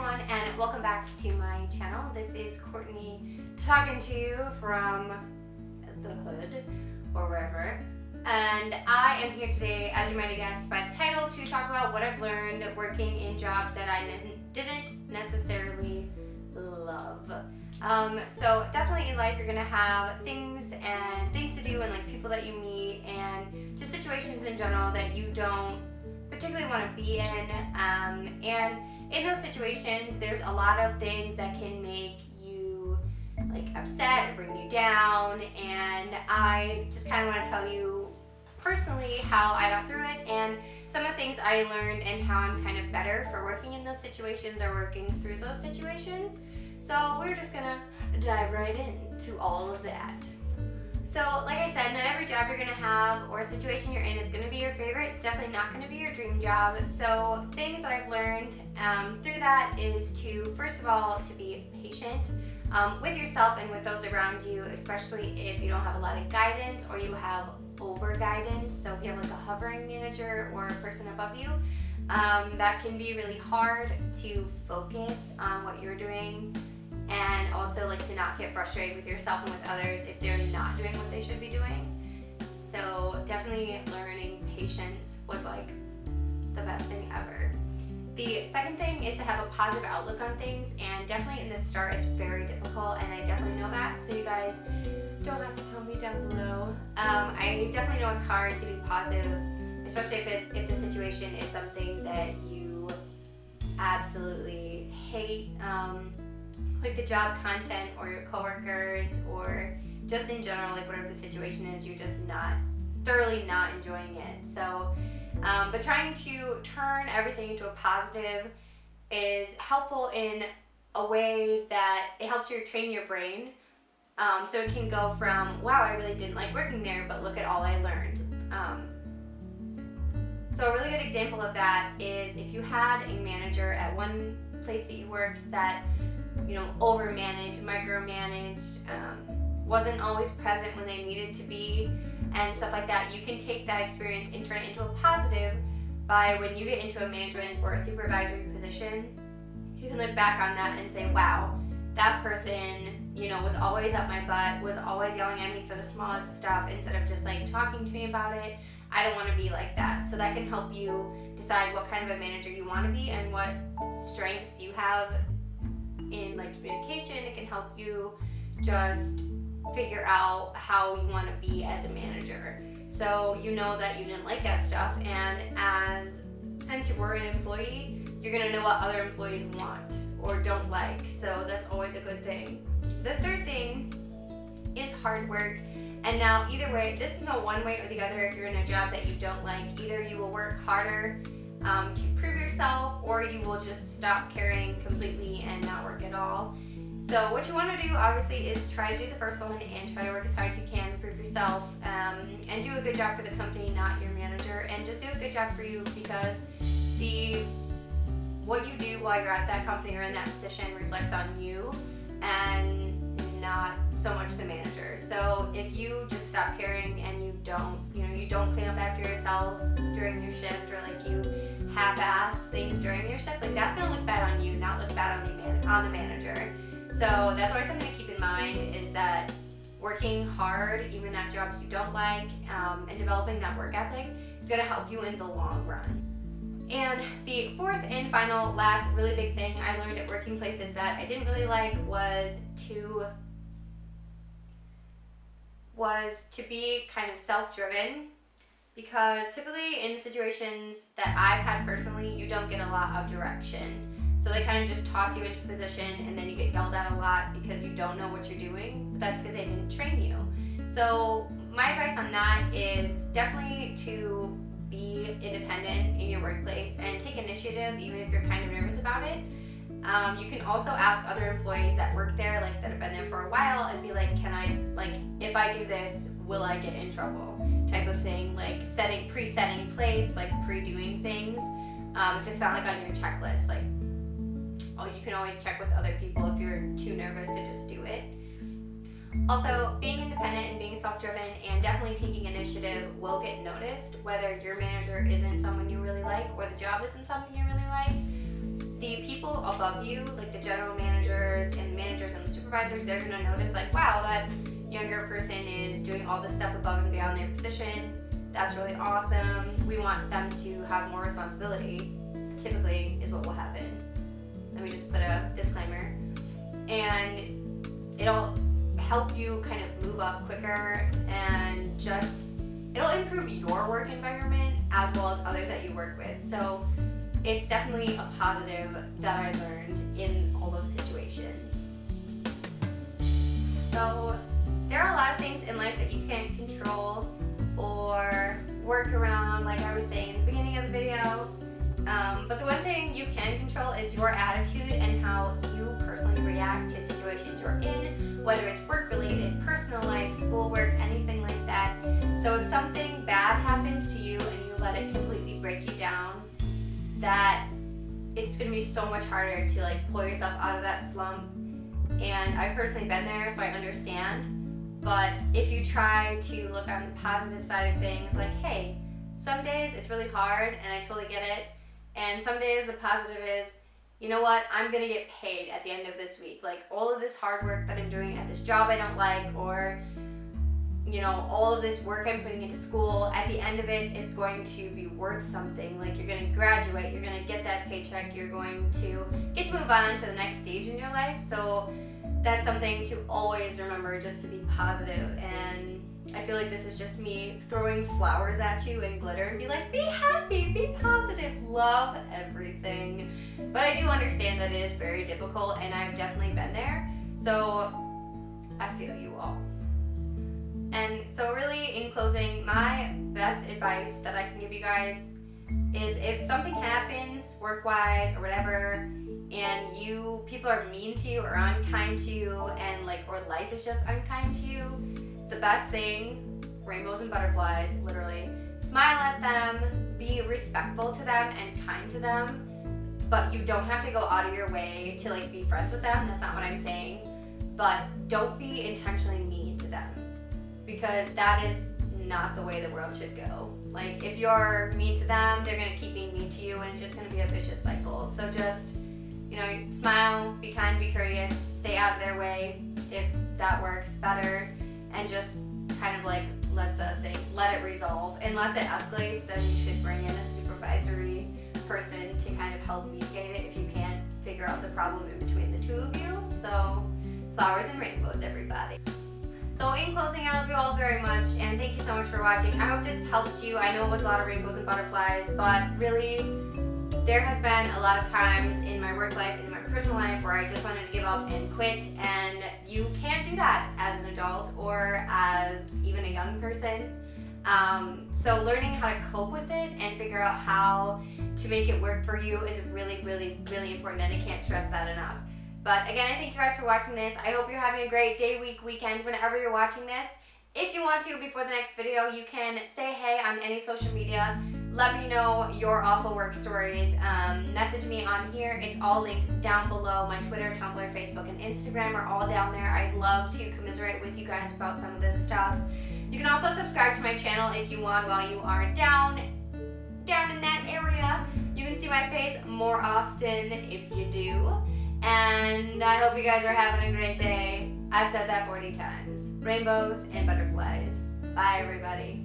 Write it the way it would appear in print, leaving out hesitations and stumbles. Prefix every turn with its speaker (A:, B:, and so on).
A: everyone, and welcome back to my channel. This is Courtney talking to you from the hood or wherever. And I am here today, as you might have guessed by the title, to talk about what I've learned working in jobs that I didn't necessarily love. So definitely in life you're gonna have things to do and like people that you meet and just situations in general that you don't particularly want to be in. And in those situations, there's a lot of things that can make you like upset or bring you down. And I just kind of want to tell you personally how I got through it and some of the things I learned and how I'm kind of better for working in those situations or working through those situations. So we're just gonna dive right into all of that. So like I said, not every job you're gonna have or situation you're in is gonna be your favorite. It's definitely not gonna be your dream job. So things that I've learned through that is to, first of all, to be patient with yourself and with those around you, especially if you don't have a lot of guidance or you have over guidance. So if you have like a hovering manager or a person above you, that can be really hard to focus on what you're doing. And also like to not get frustrated with yourself and with others if they're not doing what they should be doing. So definitely learning patience was like the best thing ever. The second thing is to have a positive outlook on things, and definitely in the start it's very difficult, and I definitely know that, so you guys don't have to tell me down below. I definitely know it's hard to be positive, especially if the situation is something that you absolutely hate. Like the job content or your coworkers or just in general, like whatever the situation is, you're just thoroughly not enjoying it. So, but trying to turn everything into a positive is helpful in a way that it helps you train your brain. So it can go from, wow, I really didn't like working there, but look at all I learned. So a really good example of that is if you had a manager at one place that you worked that overmanaged, micromanaged, wasn't always present when they needed to be, and stuff like that. You can take that experience and turn it into a positive by when you get into a management or a supervisory position, you can look back on that and say, wow, that person, was always up my butt, was always yelling at me for the smallest stuff instead of just like talking to me about it. I don't want to be like that. So that can help you decide what kind of a manager you want to be and what strengths you have in like communication. It can help you just figure out how you want to be as a manager. So you know that you didn't like that stuff, and since you were an employee, you're gonna know what other employees want or don't like. So that's always a good thing. The third thing is hard work. And now either way, this can go one way or the other. If you're in a job that you don't like, either you will work harder to prove yourself, or you will just stop caring completely and not work at all. So what you want to do obviously is try to do the first one and try to work as hard as you can, prove yourself, and do a good job for the company, not your manager, and just do a good job for you, because what you do while you're at that company or in that position reflects on you and not so much the manager. So if you just stop caring and you don't clean up after yourself during your shift, or like you half-ass things during your shift, like that's gonna look bad on you, not look bad on the manager. So that's always something to keep in mind, is that working hard, even at jobs you don't like, and developing that work ethic is gonna help you in the long run. And the fourth and final, last really big thing I learned at working places that I didn't really like was to be kind of self-driven, because typically in the situations that I've had personally, you don't get a lot of direction. So they kind of just toss you into position, and then you get yelled at a lot because you don't know what you're doing, but that's because they didn't train you. So my advice on that is definitely to be independent in your workplace and take initiative, even if you're kind of nervous about it. You can also ask other employees that work there, like that have been there for a while, and be like, if I do this, will I get in trouble? Type of thing, like pre-setting plates, like pre-doing things. If it's not like on your checklist, like, you can always check with other people if you're too nervous to just do it. Also, being independent and being self-driven and definitely taking initiative will get noticed, whether your manager isn't someone you really like or the job isn't something you really like. The people above you, like the general managers and managers and the supervisors, they're gonna notice like, wow, that younger person is doing all this stuff above and beyond their position. That's really awesome. We want them to have more responsibility, typically is what will happen. Let me just put a disclaimer. And it'll help you kind of move up quicker, and just it'll improve your work environment as well as others that you work with. So it's definitely a positive that I learned in all those situations. So there are a lot of things in life that you can't control or work around, like I was saying in the beginning of the video. But the one thing you can control is your attitude and how you personally react to situations you're in, whether it's work-related, personal life, schoolwork, anything like that. So if something bad happens to you and you let it completely break you down, that it's going to be so much harder to like pull yourself out of that slump. And I've personally been there, so I understand. But if you try to look on the positive side of things, like, hey, some days it's really hard and I totally get it. And some days the positive is, you know what, I'm going to get paid at the end of this week. Like all of this hard work that I'm doing at this job I don't like, or, you know, all of this work I'm putting into school, at the end of it, it's going to be worth something. Like you're going to graduate, you're going to get that paycheck, you're going to get to move on to the next stage in your life. So that's something to always remember, just to be positive. And I feel like this is just me throwing flowers at you and glitter and be like, be happy, be positive, love everything. But I do understand that it is very difficult, and I've definitely been there. So I feel you all. And so really, in closing, my best advice that I can give you guys is if something happens work-wise or whatever, and people are mean to you or unkind to you, and like, or life is just unkind to you, the best thing, rainbows and butterflies, literally, smile at them, be respectful to them and kind to them, but you don't have to go out of your way to like be friends with them. That's not what I'm saying. But don't be intentionally mean to them, because that is not the way the world should go. Like if you're mean to them, they're gonna keep being mean to you, and it's just gonna be a vicious cycle. So just, you know, smile, be kind, be courteous, stay out of their way if that works better, and just kind of like let it resolve. Unless it escalates, then you should bring in a supervisory person to kind of help mediate it if you can't figure out the problem in between the two of you. So flowers and rainbows, everybody. So in closing, I love you all very much, and thank you so much for watching. I hope this helped you. I know it was a lot of rainbows and butterflies, but really, there has been a lot of times in my work life and in my personal life where I just wanted to give up and quit, and you can't do that as an adult or as even a young person. So learning how to cope with it and figure out how to make it work for you is really, really, really important, and I can't stress that enough. But again, I thank you guys for watching this. I hope you're having a great day, week, weekend, whenever you're watching this. If you want to, before the next video, you can say hey on any social media. Let me know your awful work stories. Message me on here. It's all linked down below. My Twitter, Tumblr, Facebook, and Instagram are all down there. I'd love to commiserate with you guys about some of this stuff. You can also subscribe to my channel if you want while you are down in that area. You can see my face more often if you do. And I hope you guys are having a great day. I've said that 40 times. Rainbows and butterflies. Bye, everybody.